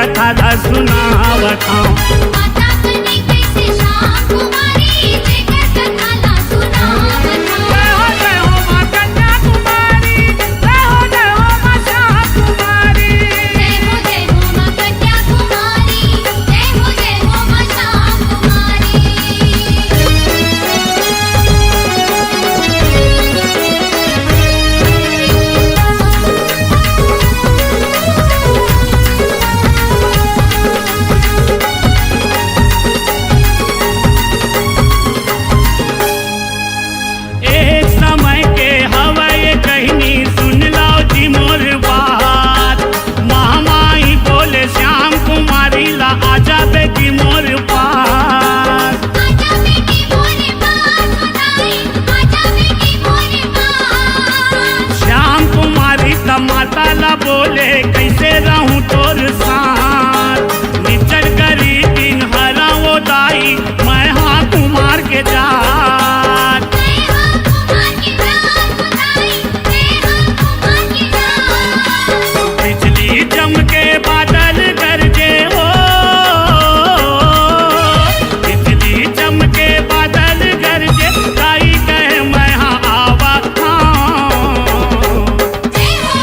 कथा ला सुनावत हूँ। माता बने कैसे श्याम कुमारी जेकर कथा ला सुनावत हूँ। जय हो जय हो माँ कन्या कुमारी, जय हो जय हो माँ श्याम कुमारी। जय हो माँ कन्या कुमारी, जय हो माँ श्याम कुमारी। एक समय के हवाए कहनी सुन लो जी मोर बात, महामाई बोले श्याम कुमारी ला आजा बेटी मोर पास। आजा बेटी मोरे पास सुनाई, आजा बेटी मोरे पास। श्याम कुमारी त माता ला बोले कैसे रहूं तोर साथ, निचर करी दिन हरा वो दाई मैं हाँ कुमार के जात। जय हो कुमार की जात सुनाई, जय हो कुमार की जात। बिजली चमके बादल गरजे हो, बिजली चमके बादल गरजे दाई कहे मैं हाँ आवा जय हो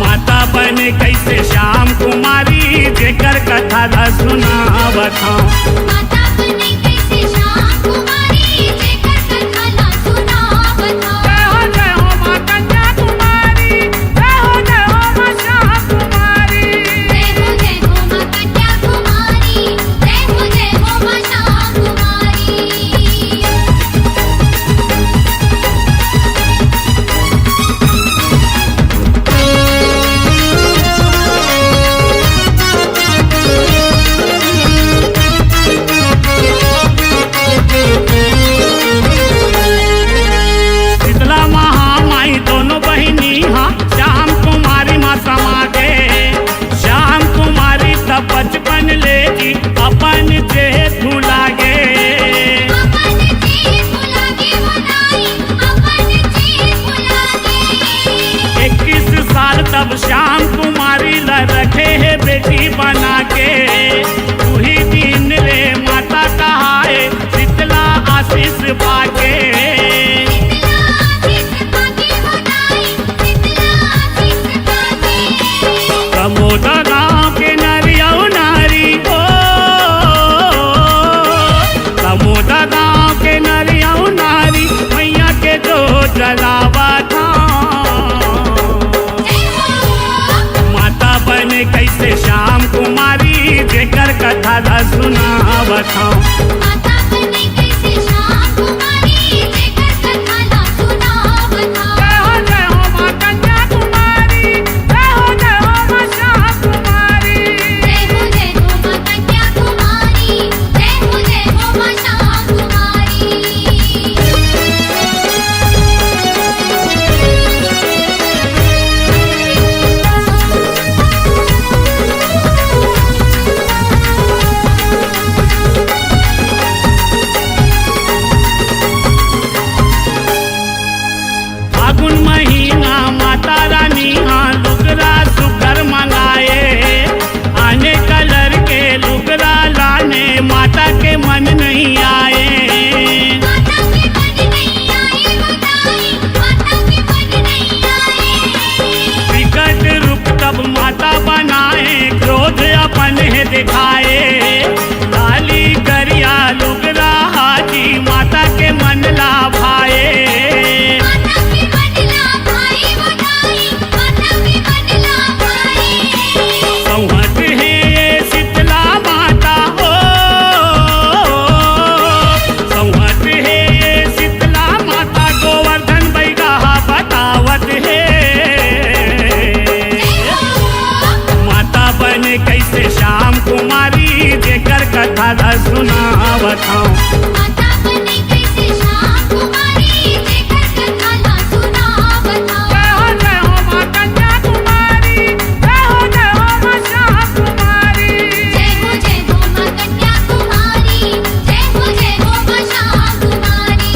माता बने कैसे श्याम कुमारी जेकर कथा ला सुनावत हूँ। माता बने कैसे श्याम कुमारी जेकर कथा ला सुनावत हूँ। जय हो माँ कन्या कुमारी, जय हो माँ श्याम कुमारी। जय हो माँ कन्या कुमारी, जय हो माँ श्याम कुमारी। शीतला महामाई दोनों बहिनी हाँ श्याम कुमारी माँ समा गए। श्याम कुमारी तब बचपन ले जी अपन जे भुला गे। अपन चीज भुला के बनाई, अपन चीज भुला के। 21 साल तब श्याम कुमारी ला रखे है बेटी बना के। तू ही दिन रे माता कहाए शीतला आशीष पाके। शीतला आशीष पाके बनाई, शीतला आशीष पाके। कमोदा गाँव के नरियौ नारी हो, कमोदा गाँव के नरियौ नारी मैया के जो जलावा था। जय हो माता बने कैसे श्याम कुमारी जेकर कथा ला सुनावत हूँ। माता बने कैसे श्याम कुमारी जेकर कथा ला सुनावत हूँ। जय हो माँ कन्या कुमारी, जय हो माँ श्याम कुमारी। जय हो माँ कन्या कुमारी, जय हो माँ श्याम कुमारी। फागुन महीना माता रानी हाँ लुगरा सुकर मंगाए। आने कलर के लुगरा लाने माता के मन नहीं आए। माता के मन नहीं आए बताई, माता के मन नहीं आए। विकट रूप तब माता बनाए क्रोध अपन है दिखाए। लाली गरिया लुगरा हाजी माता के मन ला भाए। माता के मन ला भाई बताई, माता के मन ला भाई। संहत है ये शीतला माता हो, संहत है ये शीतला माता गोवर्धन बैगा बतावत है। माता बने कैसे श्याम कुमारी जेकर कथा ला सुनावत हूँ। माता बने कैसे श्याम कुमारी जेकर कथा ला सुनावत हूँ। जय हो माँ कन्या कुमारी, जय हो माँ श्याम कुमारी। जय हो माँ कन्या कुमारी, जय हो माँ श्याम कुमारी।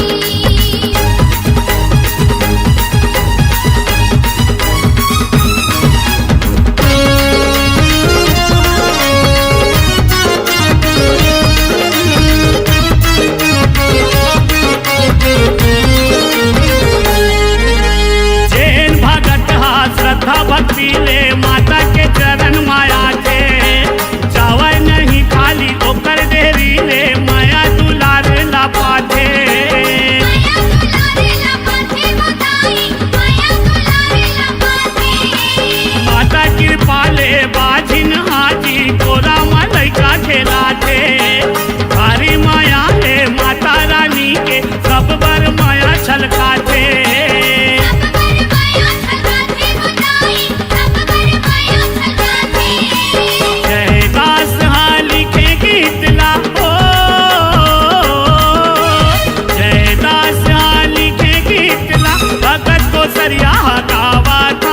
गावत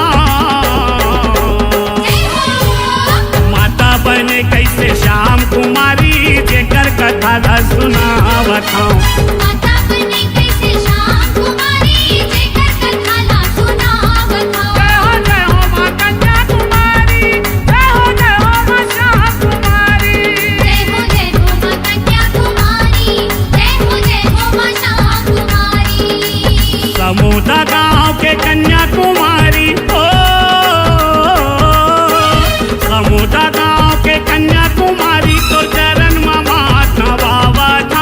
जय हो माता बने कैसे श्याम कुमारी जेकर कथा ला सुनावत माता बने कैसे श्याम कुमारी जेकर कथा ला सुनावत जय हो मां कन्या कुमारी जय हो मां श्याम कुमारी जय हो मां कन्या कुमारी जय हो मां श्याम कुमारी समूदा गांव के कन्या कुमारी ओ समूदा गांव के कन्या कुमारी तो चरण में मात नवावत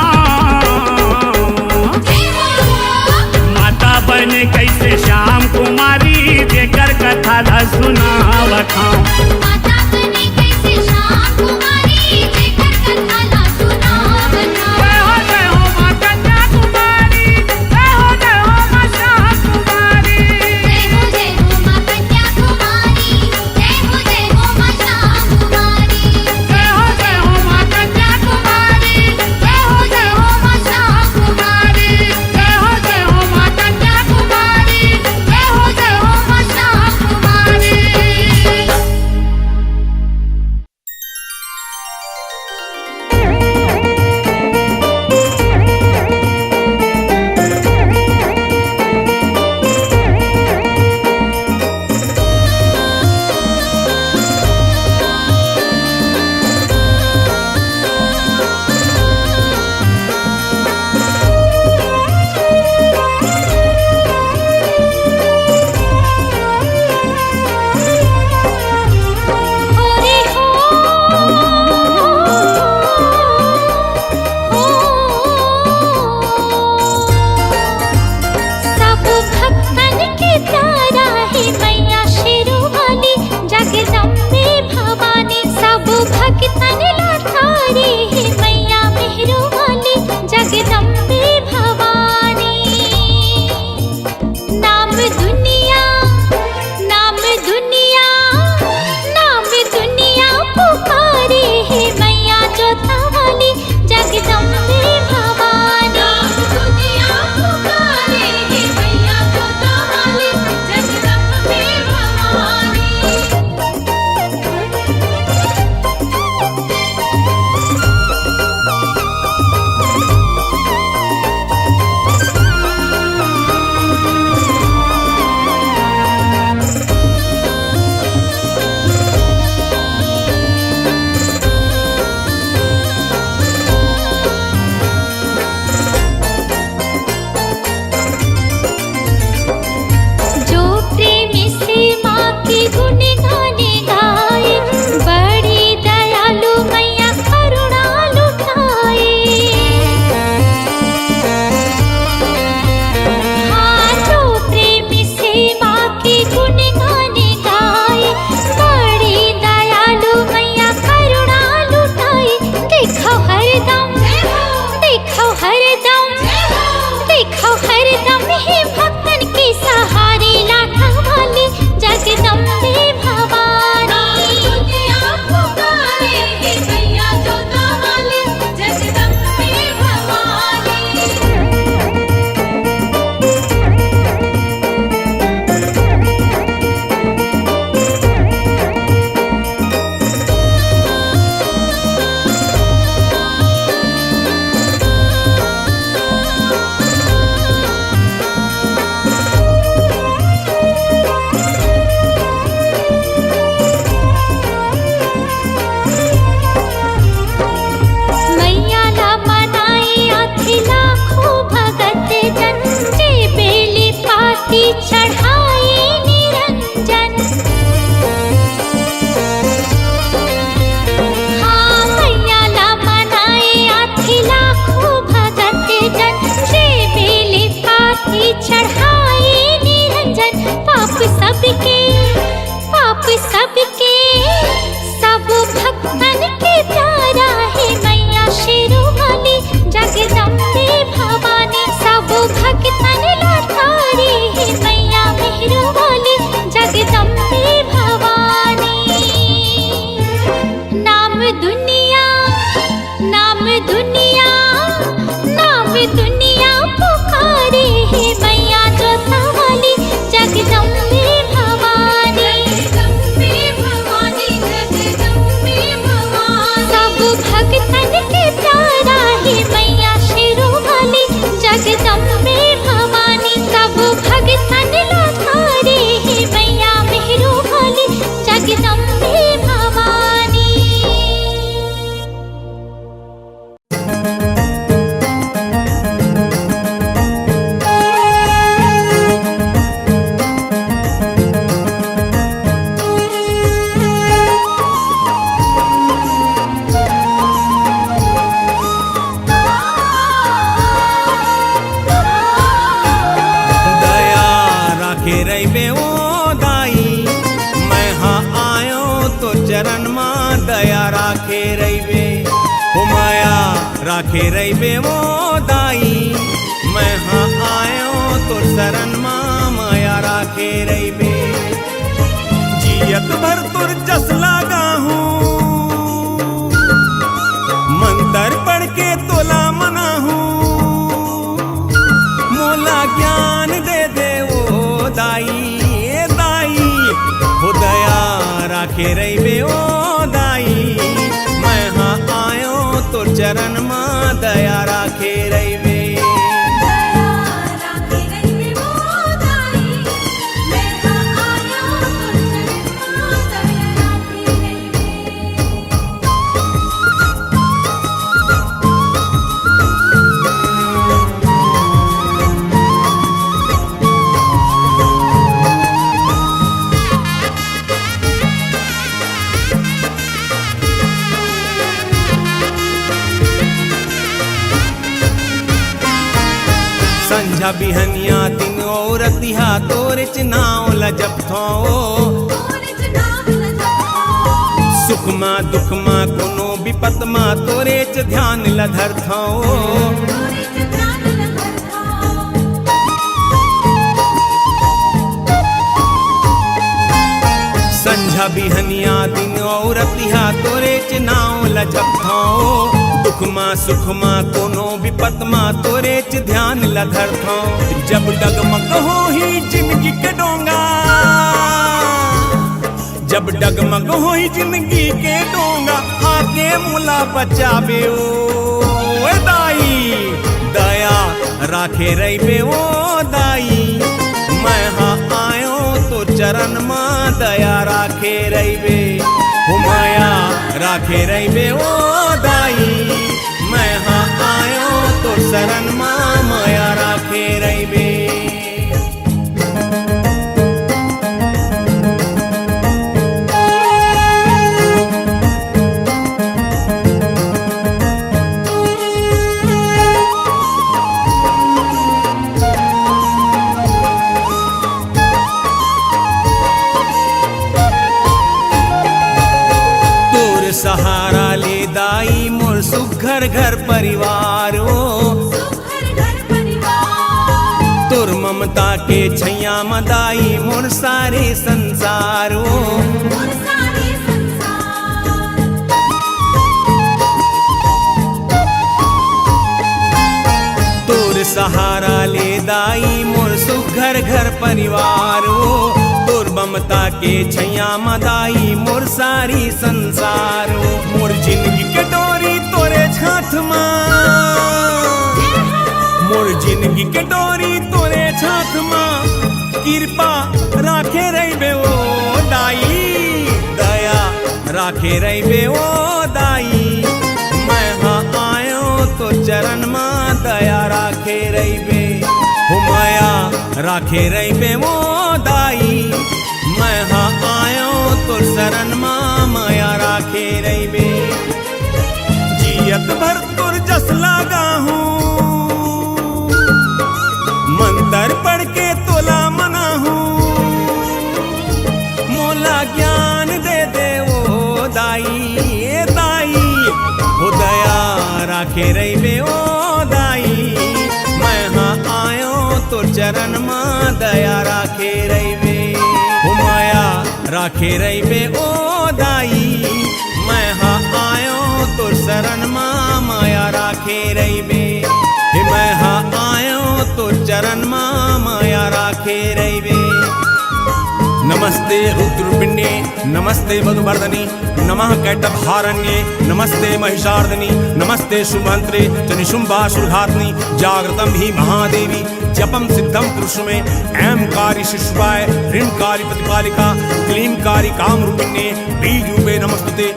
दाई मैं हाँ आयो तो चरण मां दया राखे रहीबे हो माया राखे रहीबे वो दाई मैं हाँ आयो तो शरण मां माया राखे रहीबे जियत भर तुर जस लागा हूँ मंतर पढ़ के तोला मना हूँ मोला ज्ञान दे दे ओ दाई हो दया राखे रहीबे ओ दाई मैं हाँ आयो तो चरण मां दया राखे रहीबे संझा बिहनिया दिन और रतिहा तोरे चनाव लजब थो सुख मा दुख मा कोनो विपत मा तोरे च ध्यान लधर थो संझा बिहनिया दिन और रतिहा तोरे चनाव लजब थो दुख माँ सुख माँ कोनो विपत माँ तोरे च ध्यान लधर थो जब डगमग हो ही जिंदगी के डोंगा जब डगमग हो ही जिंदगी के डोंगा आके मुला बचावे ओ दाई दया राखे रहीबे ओ दाई मैं हाँ आयो तो चरण मां दया राखे रहीबे हो माया राखे रहीबे ओ दाई मैं हाँ आयो तो शरण मां माया राखे रहीबे सहारा ले दाई मोर सुघर घर परिवार तोर ममता के छैया मदाई मोर सारे संसार तोर सहारा ले दाई मोर सुघर घर परिवार तोर ममता के छैया मदाई मोर सारी संसार मोर जिंदगी के डोरी तोरे छाथ मां मोर जिंदगी के डोरी तोरे छाथ मां कृपा राखे रहीबे ओ दाई दया राखे रहीबे ओ दाई मैं हाँ आयो तो चरण मां दया राखे रहीबे हो माया राखे रहीबे ओ दाई मैं हाँ आयो तो शरण मां माया राखे रहीबे जियत भर तुर जस लागा हूँ मंतर पढ़ के तोला मना हूँ मोला ज्ञान दे दे ओ दाई हो दया राखे रहीबे ओ दाई मैं हाँ आयो तो चरण मां दया राखे रहीबे हो माया राखे रहीबे ओ दाई मैं हाँ आयो तो शरण मां माया राखे रहीबे मैं हाँ आयो तो चरण मां माया राखे रहीबे नमस्ते रुद्रपिंडे नमस्ते मधुवर्धने नमः कैटभारण्ये नमस्ते महिषार्दनी नमस्ते शुभंत्रे च निशुम्भासुरघातनी जागृतं हि महादेवी जपम सिद्धम पुरुषमे ऐं कारी शिशुवाय ह्रींकारी प्रतिपालिका क्लींकारी कामरूपिण्ये बीजरूपे नमस्तुते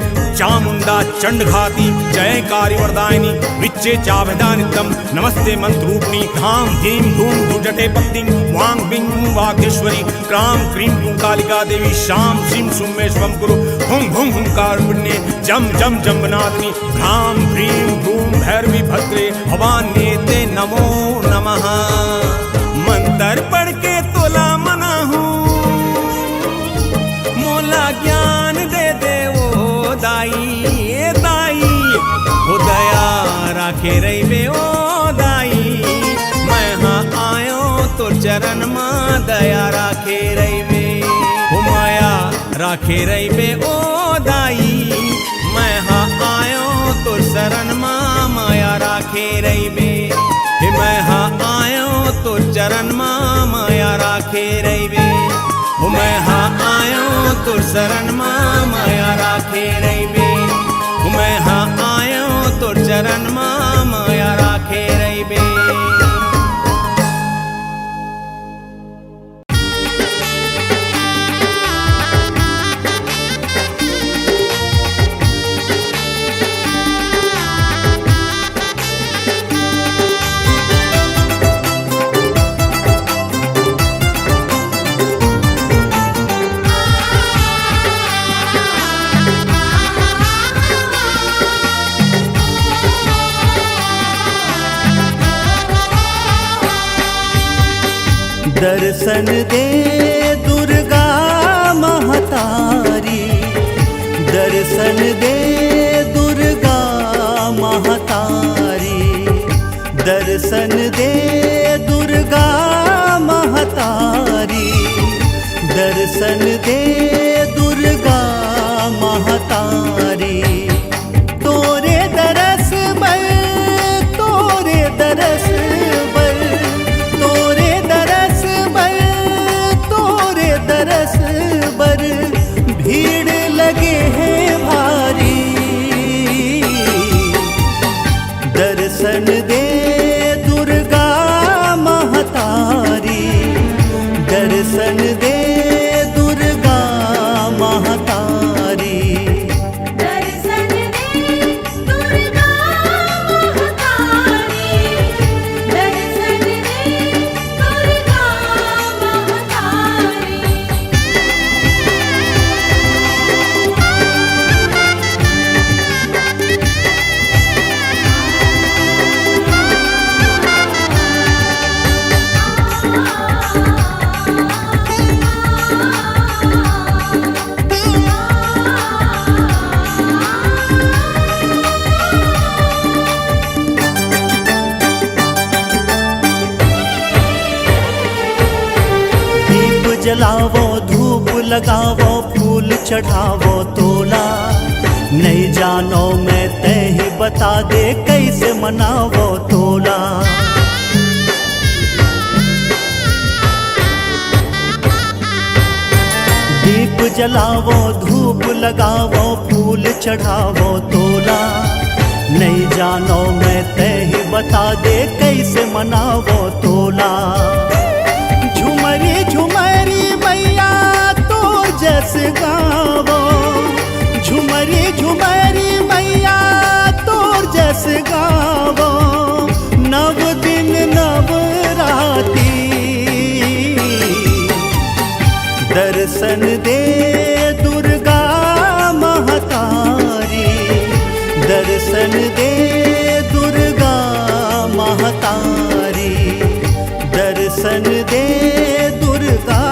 चामुंडा चंडघाती जयकारी वरदायिनी विच्चे चाभदा नित्यं नमस्ते मंत्ररूपिणी धाम धीम धूम दुर्जटे पत्नी वांग बिंग वागेश्वरी क्राम क्रीम क्लूं कालिका देवी शाम श्रीम सुम्मे स्वम कुरु हुं हुं हुंकारपुण्ये जम जम जम्बनादिनी भ्राम ह्रीं धूम भैरवी भद्रे भवान्येते नमो नमः मंत्र पढ़ के तोला मना हूँ राखे रही बे ओ दाई, मैं हाँ आयो तो चरण माँ दया राखे रही बे। ओ माया राखे रही बे ओ दाई, मैं हाँ आयो तो शरण माँ माया राखे रही बे। हे मैं हाँ आयो तो चरण माँ माया राखे रही बे। ओ मैं हाँ आयो तो शरण माँ माया राखे रही बे। ओ मैं हाँ आयो तो चरण माँ माया राखे रही बे। दर्शन दे दुर्गा महतारी, दर्शन दे दुर्गा महतारी, दर्शन दे दुर्गा महतारी, दर्शन दे दुर्गा महतारी। तोरे दरस बर, तोरे दरस बर, तोरे दरस बर, तोरे दरस बर भीड़ लगे हैं भारी। दर्शन दे दुर्गा महतारी, दर्शन दे दुर्गा महतारी। दर्शन दे दुर्गा महतारी, दर्शन दे दुर्गा महतारी। दीप जलावो, धूप लगावो, फूल चढ़ावो तोला। नहीं जानो मैं तय ही बता दे कैसे मनावो तोला। दीप जलावो, धूप लगावो, फूल चढ़ावो तोला। नहीं जानो मैं तय ही बता दे कैसे मनावो तोला। झुमरी झुमरी मैया तो जस गावो, झुमरी झुमरी मैया तो जस गावो। नव दिन नव राती दर्शन दे दुर्गा महतारी, दर्शन दे दुर्गा महतारी, दर्शन दे दुर्गा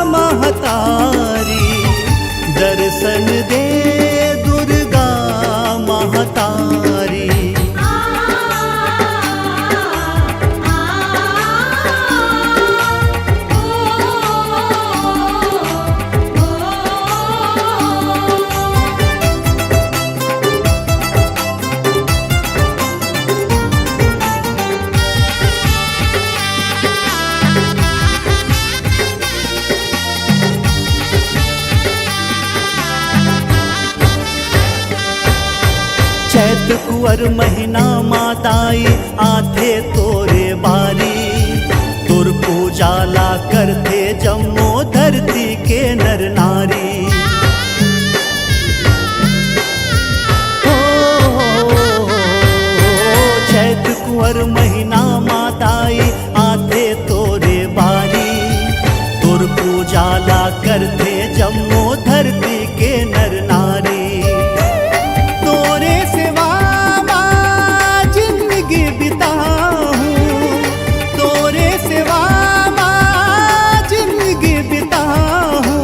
महतारी, दर्शन दे दुर्गा महतारी। चैत कुंवर महीना माताई आथे तोरे बारी। तुर पूजाला करते जम्मो धरती के नर नारी। चैत कुंवर महीना माताई आथे तोरे बारी। तुर पूजाला करते जम्मो धरती के नर नारी। तोरे सेवा मां जिंदगी बिताऊं, तोरे सेवा मां जिंदगी बिताऊं।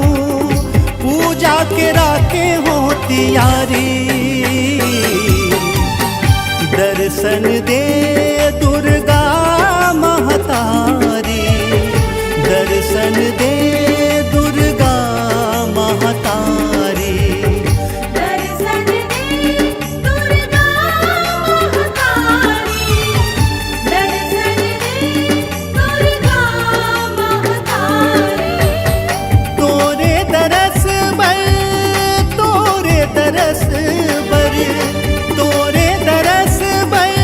पूजा के राखे हो तियारी। दर्शन दर्शन दे दुर्गा महतारी, दर्शन दे दुर्गा महतारी। दर्शन दे दुर्गा महतारी, दर्शन दे दुर्गा महतारी। तोरे दरस बर, तोरे दरस बर, तोरे दरस बर,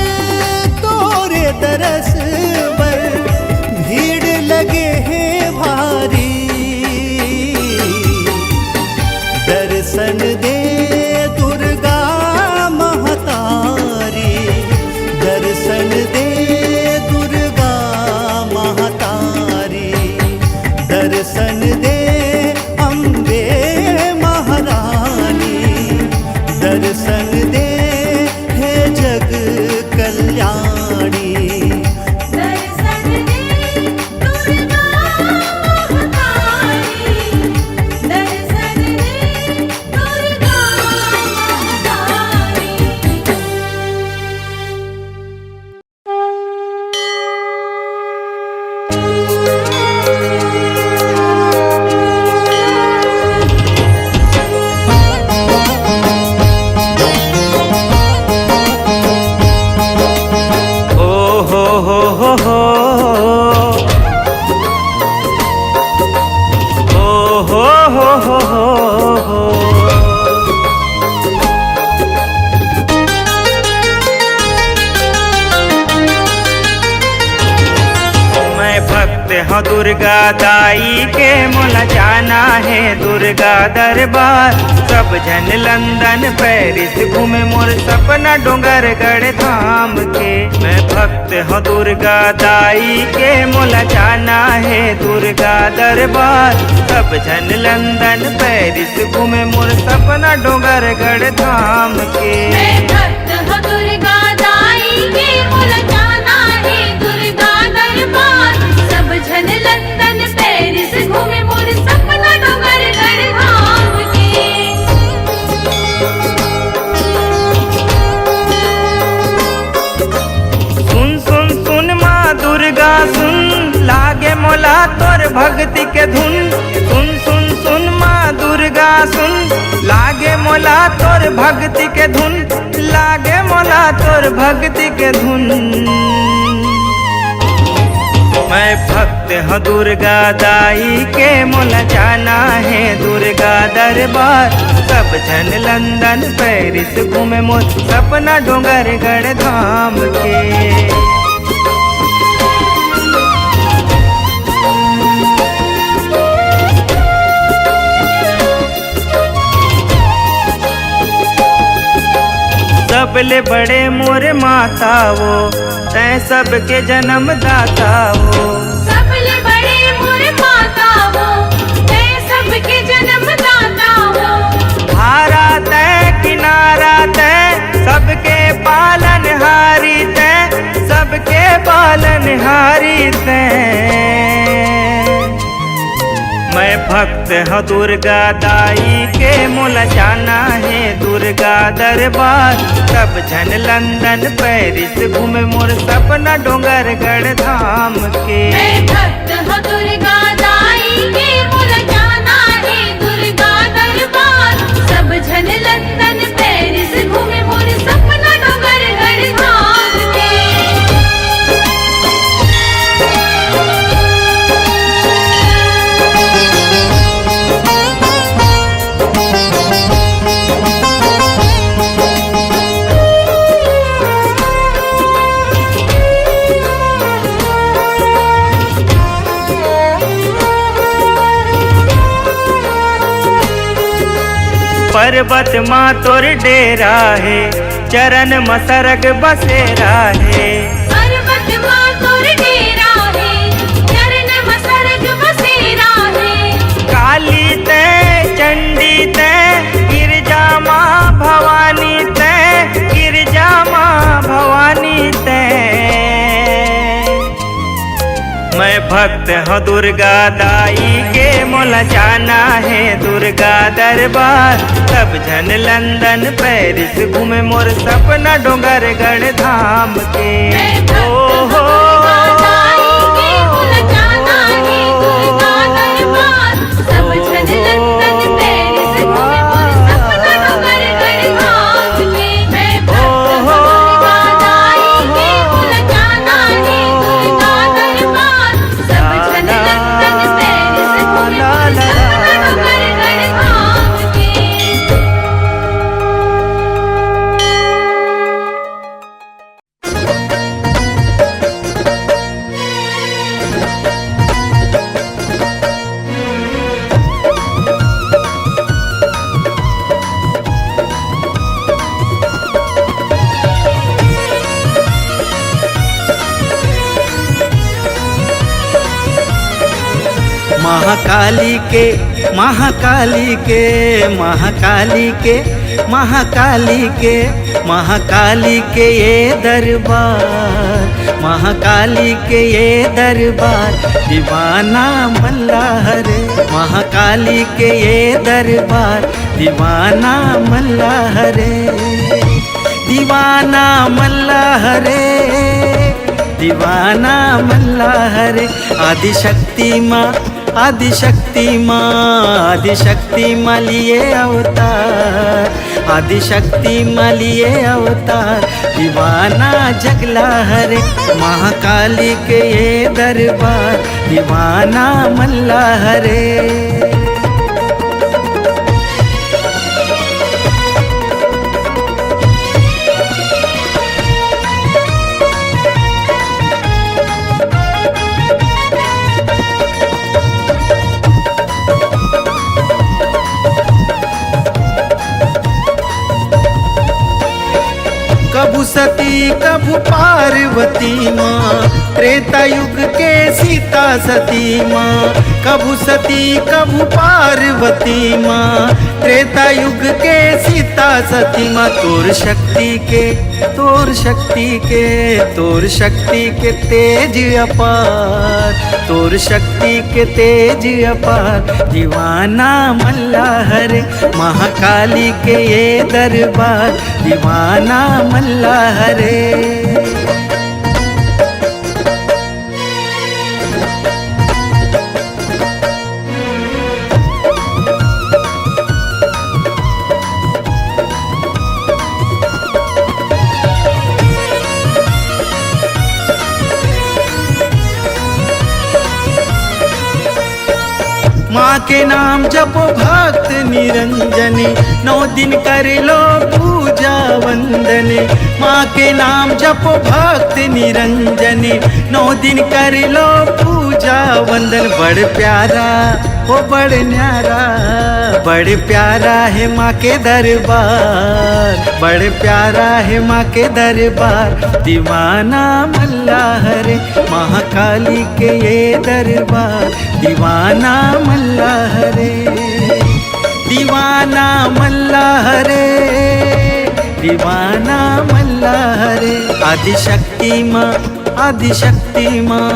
तोरे दरस बर भीड़ लगे है भारी। दर्शन दे दुर्गा महतारी, दर्शन दे दुर्गा महतारी, दर्शन दे अम्बे महारानी, दर्शन दे हे जग कल्याणी। दर्शन दे दुर्गा महतारी, दर्शन दे दुर्गा महतारी। मैं भक्त हूँ दुर्गा दाई के, मोला जाना है दुर्गा दरबार। सब जन लंदन पेरिस घूमे, मोर सपना डोंगरगढ़ धाम के। मैं भक्त हूँ दुर्गा दाई के, मोला जाना है दुर्गा दरबार। सब जन लंदन पेरिस घूमे, मोर सपना डोंगरगढ़ धाम के। मैं भक्त हूँ दुर्गा दाई के, मोला जाना है दुर्गा दरबार। सब जन लंदन पेरिस घूमे, मोर सपना डोंगरगढ़ धाम के। सुन सुन सुन माँ दुर्गा सुन, लागे मोला तोर भक्ति के धुन। सुन सुन सुन माँ दुर्गा सुन, लागे मोला तोर भक्ति के धुन, लागे मोला तोर भक्ति के धुन। मैं भक्त हूँ दुर्गा दाई के, मोला जाना है दुर्गा दरबार। सब जन लंदन पेरिस घूमे, मोर सपना डोंगरगढ़ धाम के। सबले बड़े मोर माता वो, तैं सबके जन्म दाता वो। सबले बड़े मोर माता वो, तै सबके जन्म दाता वो। हारा तैं किनारा तैं, सबके पालनहारी तैं, सबके पालनहारी तैं। मैं भक्त हूँ दुर्गा दाई के, मोला जाना है दुर्गा दरबार। सब जन लंदन पेरिस घूमे, मोर सपना डोंगरगढ़ धाम के। मैं भक्त हूँ दुर्गा दाई के, मोला जाना है दुर्गा दरबार। सब जन लंदन पेरिस घूमे, मोर सपना डोंगरगढ़ धाम के। पर्वत माँ तोर डेरा है, चरण मसरग बसेरा है। पर्वत माँ तोर डेरा है, चरण मसरग बसेरा है। काली तैं चंडी तैं, गिरजा माँ भवानी तैं, गिरजा माँ भवानी तैं। मैं भक्त हूँ दुर्गा दाई के मोला जाना है दुर्गा दरबार। सब जन लंदन पेरिस घूमे मोर सपना डोंगरगढ़ धाम के। मैं भक्त हूँ दुर्गा दाई के मोला जाना है दुर्गा दरबार। सब जन लंदन पेरिस घूमे मोर सपना डोंगरगढ़ धाम के। मैं भक्त हूँ दुर्गा दाई के मोला जाना है दुर्गा दरबार। सब जन लंदन पेरिस घूमे मोर सपना डोंगरगढ़ धाम के। महाकाली के महाकाली के महाकाली के महाकाली के महाकाली के ये दरबार, महाकाली के ये दरबार दीवाना मल्लाह रे। महाकाली के ये दरबार दीवाना मल्लाह रे, दीवाना मल्लाह रे, दीवाना मल्लाह रे। आदिशक्ति माँ आदिशक्ति माँ आदिशक्ति माँ लिए अवतार, आदिशक्ति माँ लिए अवतार दीवाना जगला हरे। महाकाली के ये दरबार दीवाना मल्लाह रे। कभू सती कभू पार्वती माँ, त्रेता युग के सीता सती माँ। कभू सती कभू पार्वती माँ, त्रेता युग के सीता सती माँ। तोर शक्ति के तोर शक्ति के तोर शक्ति के तेज अपार, तोर शक्ति के तेज अपार दीवाना मल्लाह रे। महाकाली के ये दरबार दीवाना मल्लाह रे। माँ के नाम जपो भक्त निरंजने, 9 दिन कर लो पूजा वंदने। माँ के नाम जपो भक्त निरंजने, 9 दिन कर लो पूजा वंदन। बड़ प्यारा ओ बड़ न्यारा, बड़ प्यारा है माँ के दरबार, बड़ प्यारा है माँ के दरबार दीवाना मल्लाह रे। महाकाली के ये दरबार दीवाना मल्लाह रे, दीवाना मल्लाह रे, दीवाना मल्लाह रे। आदिशक्ति माँ आदिशक्ति माँ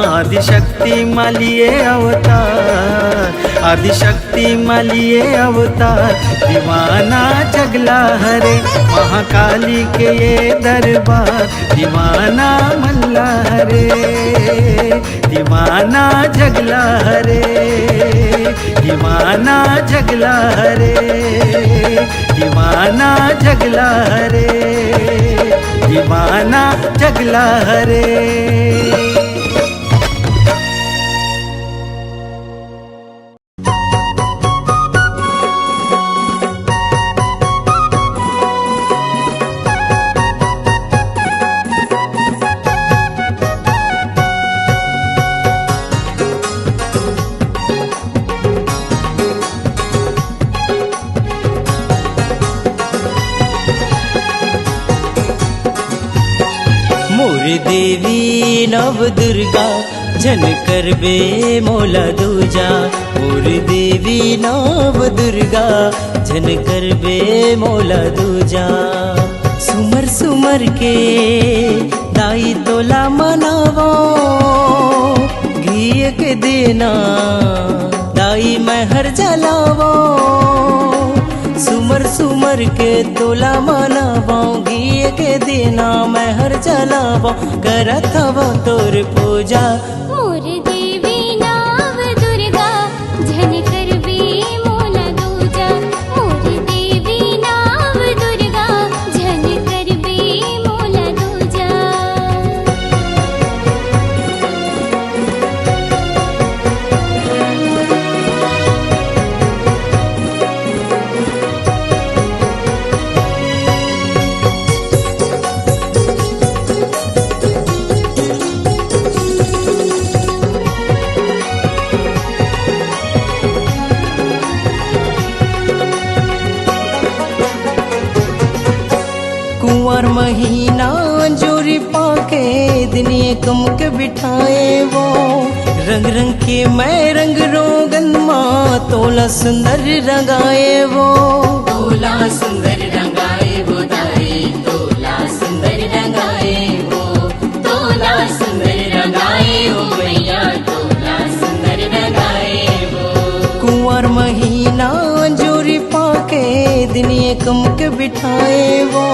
आदिशक्ति माँ लिए अवतार, आदिशक्ति माँ लिए अवतार दीवाना जगला हरे। महाकाली के ये दरबार दीवाना मल्लाह रे, दीवाना जगला हरे, दीवाना जगला हरे, दीवाना जगला हरे, दीवाना जगला हरे। देवी नव दुर्गा जन करबे मोला दूजा, और देवी नव दुर्गा जन करबे मोला दूजा। सुमर सुमर के दाई तोला मनावो, घी घी के देना दाई मैं हर जलावो सुमर सुमर के तोला मनावो घी के देना मैं हर जलावो करत हव तोर पूजा मोर देवी नाव दुर्गा झन करबे मोला दूजा मोर देवी नाव दुर्गा झन करबे मोला दूजा कुंवर महीना जोरी पाके दिने कम के बिठाए वो रंग रंग के मैं रंग रोगन माँ तोला सुंदर रंगाए वो तोला सुंदर रंगाए वो दाई तोला सुंदर रंगाए वो तोला सुंदर रंगाए वो मैया तोला सुंदर रंगाए वो कुंवर महीना जोरी पाके दिने कम के बिठाए वो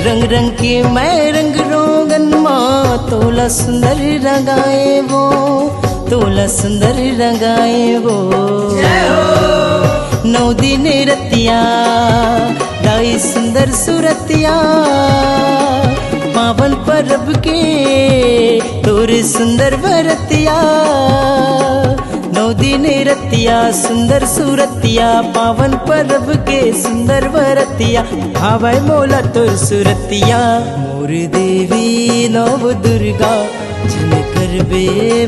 रंग रंग के मैं रंग रोगन माँ तोला सुंदर रंगाए वो तोला सुंदर रंगाए वो नौ दिन रतिया दाई सुंदर सुरतिया पावन परब के तोरे सुंदर भरतिया नौ दिन रतिया सुंदर सुरतिया पावन परब के सुंदर भरतिया भावै मोला तोर सुरतिया मोर देवी नव दुर्गा झन करबे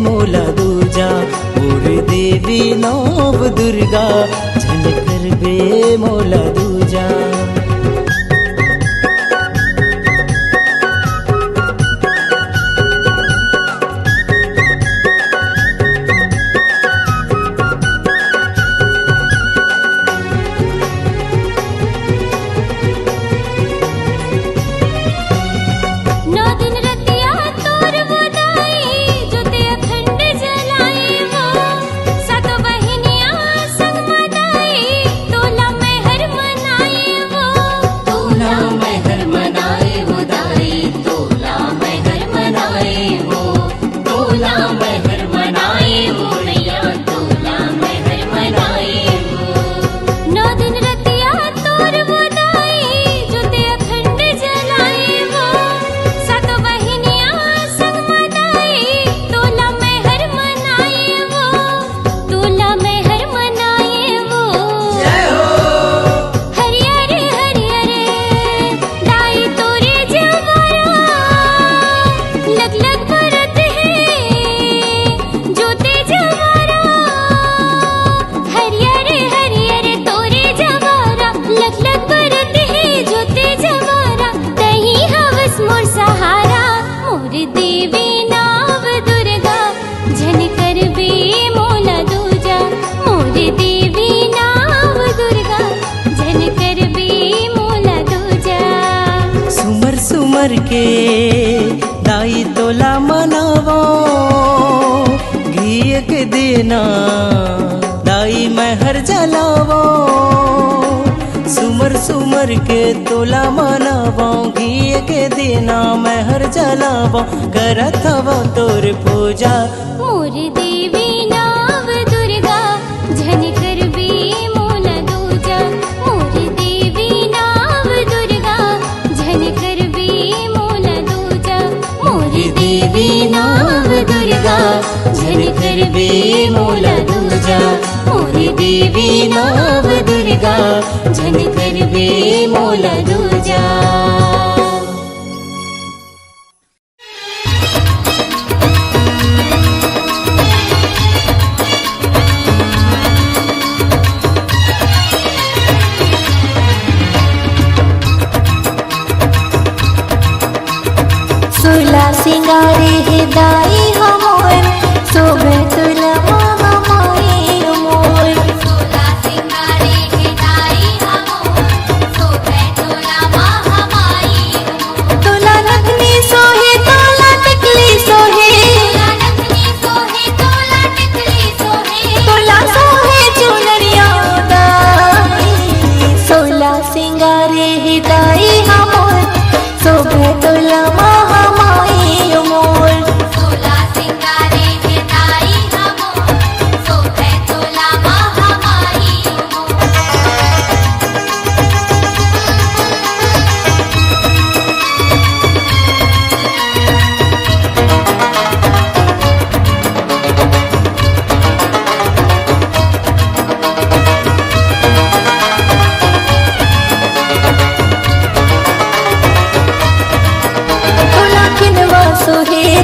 मोला दूजा मोर देवी नव दुर्गा झन करबे मोला दूजा नौ दिन रतिया तोर बुदाई जोते अखंड जलाए वो सात बहिनिया संग मदाई तोला मेहर मनाए वो तोला मेहर मनाए वो दाई तोला मेहर मनाए वो तोला मेहर मनाए वो मैया तोला मेहर मनाए वो नौ दिन रतिया तोर बुदाई जोते अखंड जलाए वो सात बहिनिया संग मदाई तोला मेहर मनाए वो तोला मेहर मनाए वो हरियर हरियर दाई तोरे जवारा लग लग बरत है जोते जवारा हरियर हरियर तोरे जवारा लग लग बरत है जोते जवारा तही हवस मोर सहारा मोर देवी नाव दुर्गा झन करबे मोला दूजा मोर देवी नाव दुर्गा झन करबे मोला दूजा सुमर सुमर के दाई तोला मनावो घी के देना दाई मैं हर जलावो सुमर सुमर के तोला मनावो घी के देना मैं हर जलावो करत हव तोर पूजा मोर देवी नाव दुर्गा झन करबे मोला दूजा मोर देवी नाव दुर्गा झन करबे मोला दूजा मोर देवी नाव दुर्गा झन करबे मोला दूजा मोर देवी नाव दुर्गा झन करबे मोला दूजा सुला सिंगारे हे दाई हमोर शोभे तुला महामाई मोर सोला सिंगारे के दाई हमोर शोभे तोला महामाई तुला नथनी सोहे तोला टिकली सोहे तोला नथनी सोहे तोला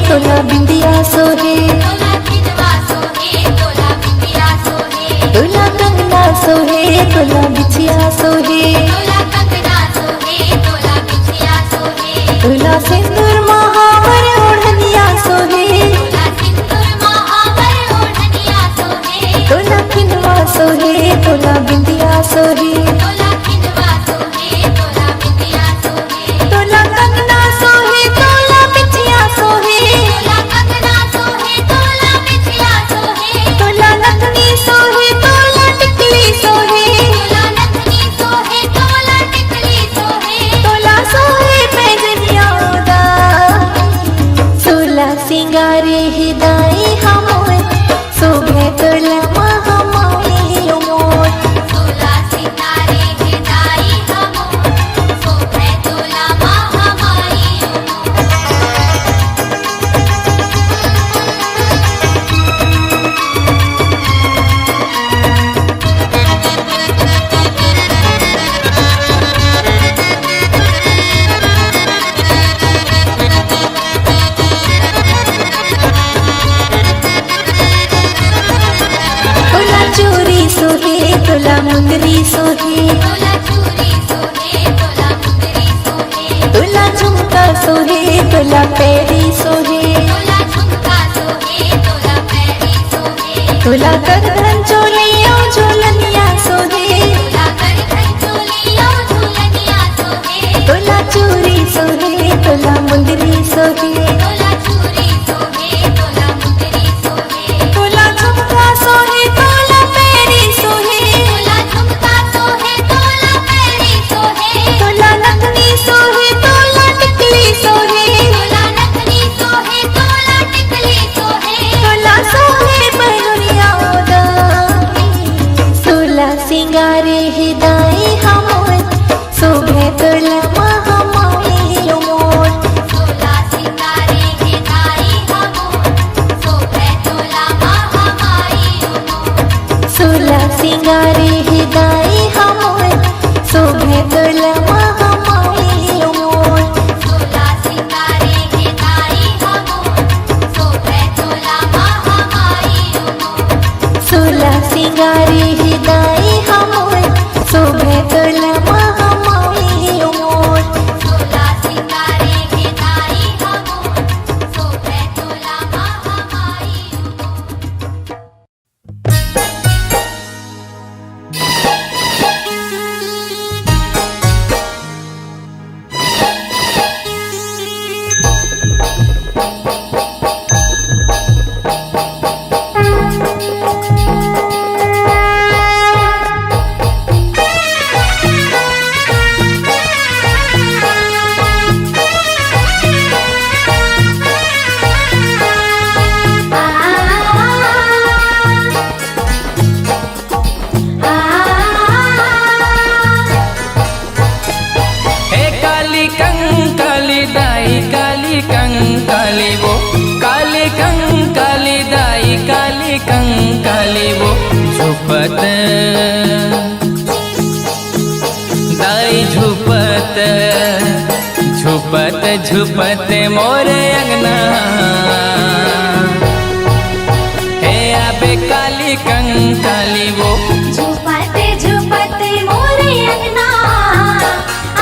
तोला बिंदिया सोहे तोला खिंडवा सोहे तोला बिंदिया सोहे तोला कंगना सोहे तोला बिछिया सोहे तोला कंगना सोहे तोला बिछिया सोहे तोला सिंदूर महावर ओढ़निया सोहे तोला सिंदूर महावर ओढ़निया सोहे तोला खिंडवा सोहे तोला बिंदिया सोहे तोला खिंडवा सोहे तोला बिंदिया सोहे तोला कंगना सोहे तोला बिछिया सोहे तोला कंगना सोहे तोला बिछिया सोहे तोला नथनी सोहे तोला टिकली सोहे तोला नथनी सोहे तोला टिकली सोहे तोला सोहे पैजनिया दा सोला सिंगारे हिदाई हमोर शोभे तोला महामाई मोर तोला सितारे हिदाई हमो शोभे तोला महामाई तोला चोरी सोहे तोला मुंदरी सोहे तोला चूड़ी सोहे तोला मुंदरी सोहे तोला झुमका सोहे तोला पैरी सोहे तोला झुमका सोहे तोला पैरी सोहे तोला करधन चोलियो झोलनिया सोहे तोला करधन चोलियो झूलनिया सोहे तोला चोरी सोहे तोला मुंदरी सोहे तोला चूड़ी सोहे तोला मुंदरी सोहे तोला झुमका सोहे तोला पैरी सोहे तोला झुमका सोहे तोला पैरी सोहे तोला नथनी सोहे तोला टिकली सोहे तोला नथनी सोहे तोला टिकली सोहे तोला सोहे पहनुनिया दा सोला सिंगारे हिदाई हमोर शोभे तोला महामाई मोर तोला सितारे हिदाई हमो शोभे तोला महामाई सोला सिंगारे हिदाई हमोर शोभे तोला महामाई मोर तोला सितारे हिदाई हमो शोभे तोला महामाई सोला सिंगारे हिदाई हमोर शोभे तोला महामाई मोर तोला सितारे हिदाई हमो शोभे तोला महामाई हे काली कंकाली दाई काली कंकाली वो काली कंकाली दाई काली कंकाली वो झुपत दाई झुपत झुपत झुपत मोरे अंगना हे आबे काली कंकाली वो झुपते झुपते मोरे अंगना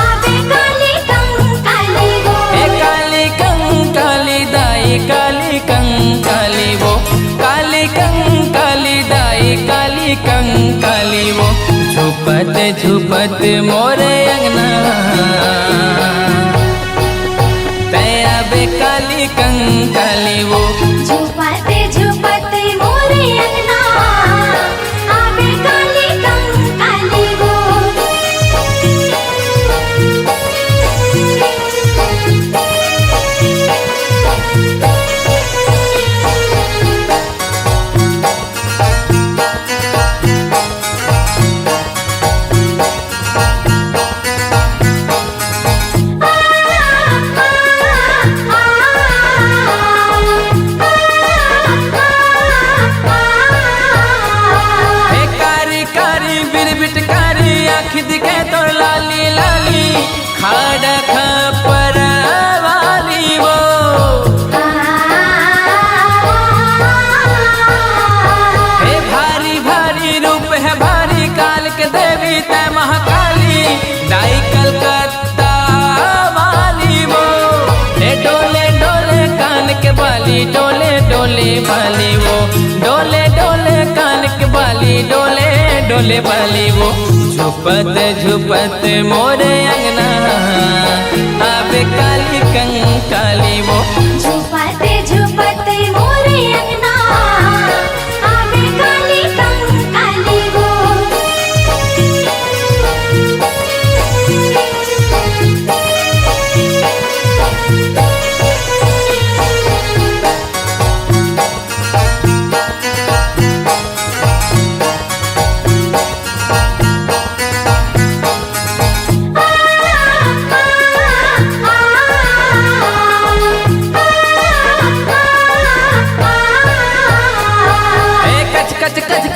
आवे काली कंकाली वो हे काली कंकाली दाई काली कंकाली वो काली कंकाली दाई काली कंकाली वो झुपत झुपत मोरे अंगना तया बे काली कंकाली वो झुपते झुपते मोरे अंगना आवे काली कंकाली वो खाड़ खपर वाली वो डोले बाली वो, डोले डोले कान के बाली, डोले डोले बाली वो। झुपत झुपत मोरे अंगना आवे काली कंकाली वो। झुपते झुपते मोरे अंगना आवे काली कंकाली वो।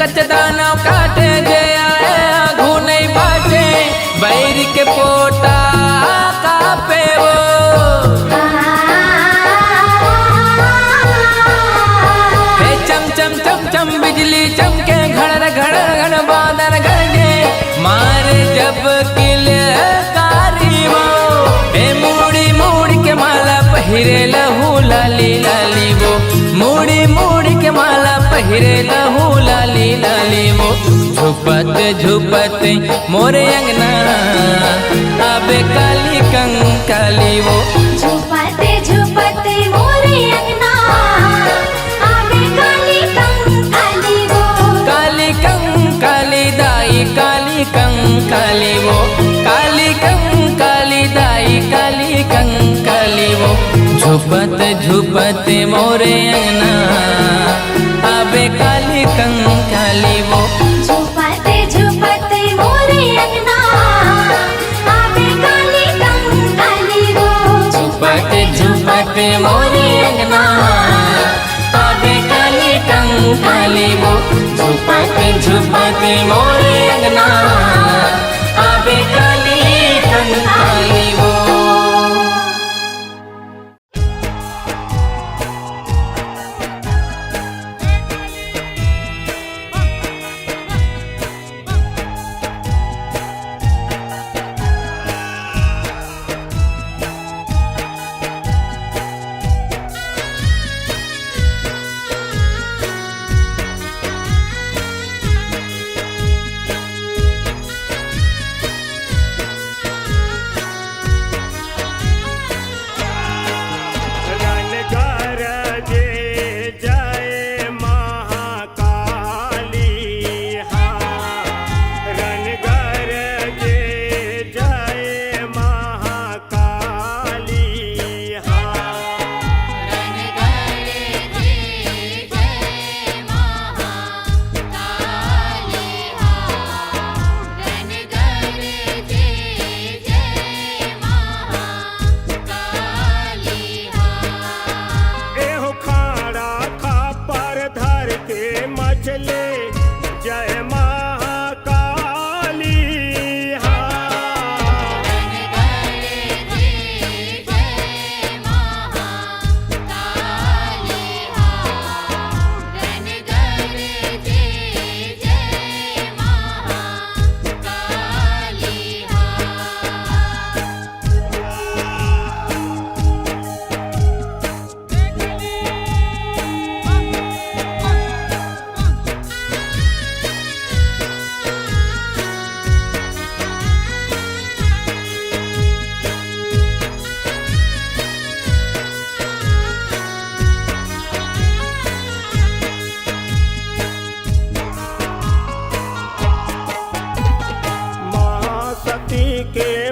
कच दाना काटे जे आया घूने बाटे, बैर के पोटा कापे वो। हे चम चम चम चम बिजली चमके, घड़ घड़ घड़ बादल गरजे, मारे जब किलकारी वो। हे मूड़ी मूड़ी के माला पहिरे लहू लाली लाली वो, मूड़ी मूड़ी के माला पहिरे लहू लाली लाली वो। झुपत झुपत मोरे अंगना आवे काली कंकाली वो। झुपते झुपते मोरे अंगना आवे काली कंकाली वो। काली कंकाली दाई काली कंकाली वो, काली कंकाली दाई काली कंकाली वो। झुपत झुपत मोरे अंगना आवे काली कंकाली वो। झुपते झुपते मोरे अंगना आवे काली कंकाली वो। झुपते झुपते मोरे अंगना आवे काली कंकाली वो। झुपते झुपते मोरे अंगना आवे काली कंकाली वो।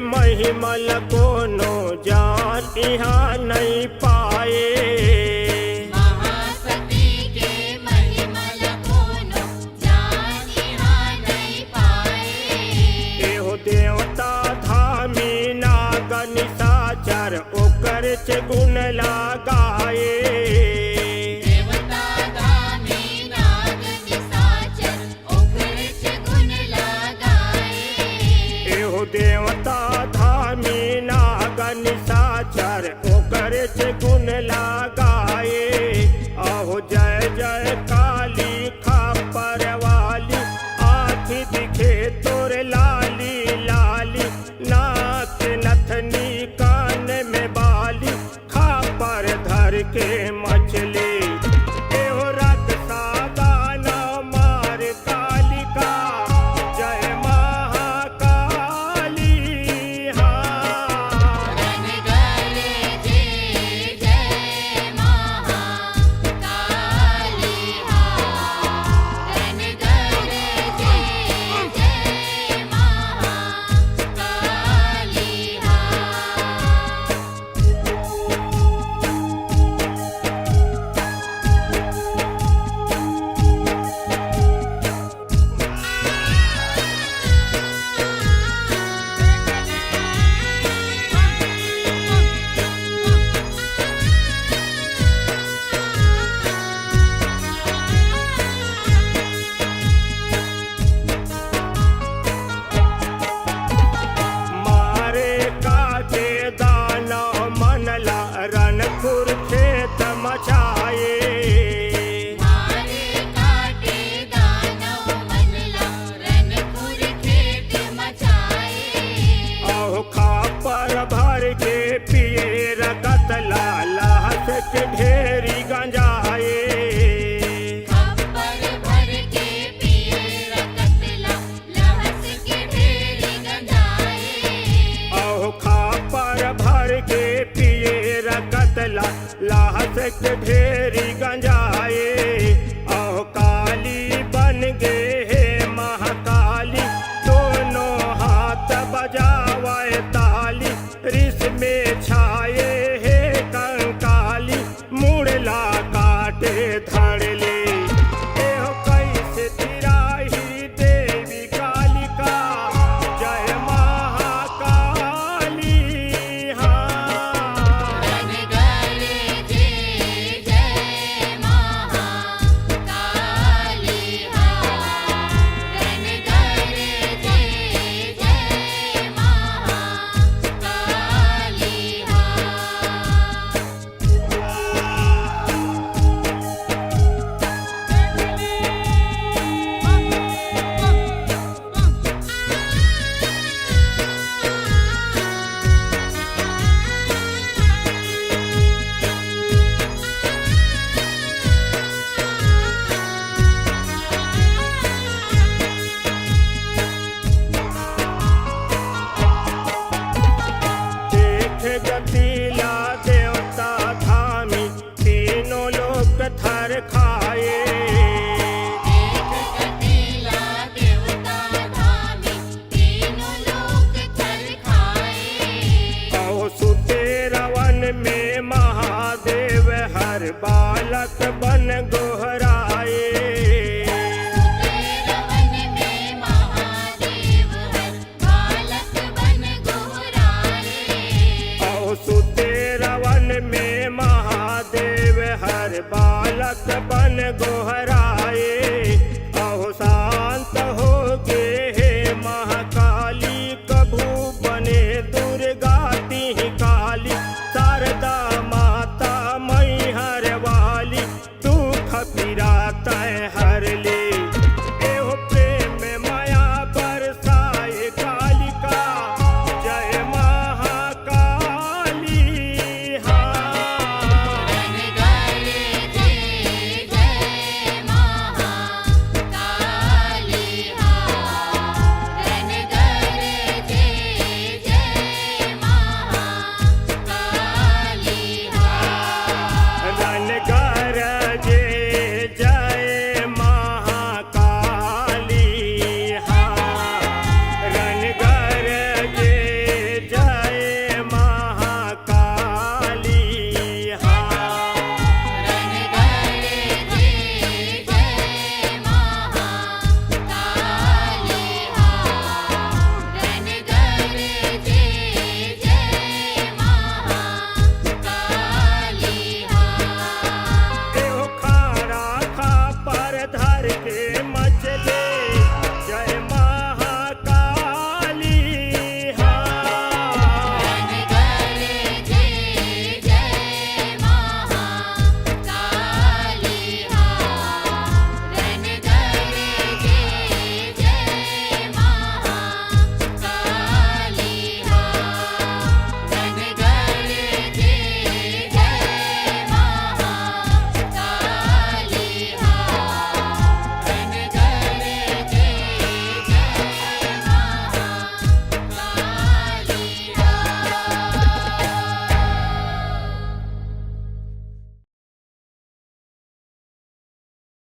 महिमल कोनो जान यहाँ नहीं पाए। महासती के महिमल कोनो जान यहाँ नहीं पाए। एहो देवता धामी नागन साचर ओकर च गुण लगाए। देवता धामी नागन साचर ओकर च गुण लगाए। एहो देवता धामी नागन साचर ओकर च गुण लगाए। आहो जय जय काली खापर वाली, आँखी दिखे तोर लाली लाली। नाक नथनी कान में बाली, खापर धर के मछली के ढेरी